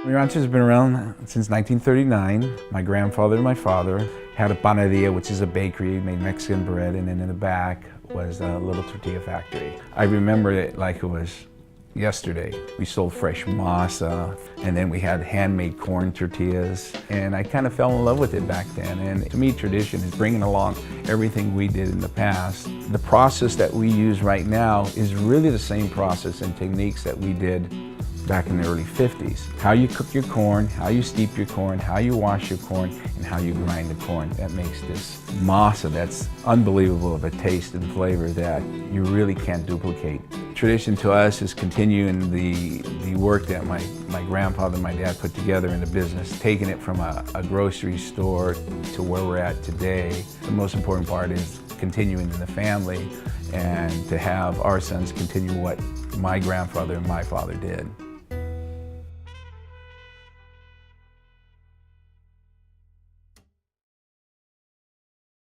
Mi Rancho has been around since 1939. My grandfather and my father had a panaderia, which is a bakery, made Mexican bread, and then in the back was a little tortilla factory. I remember it like it was yesterday. We sold fresh masa, and then we had handmade corn tortillas, and I kind of fell in love with it back then. And to me, tradition is bringing along everything we did in the past. The process that we use right now is really the same process and techniques that we did back in the early 50s. How you cook your corn, how you steep your corn, how you wash your corn, and how you grind the corn. That makes this masa that's unbelievable of a taste and flavor that you really can't duplicate. Tradition to us is continuing the work that my grandfather and my dad put together in the business, taking it from a grocery store to where we're at today. The most important part is continuing in the family and to have our sons continue what my grandfather and my father did.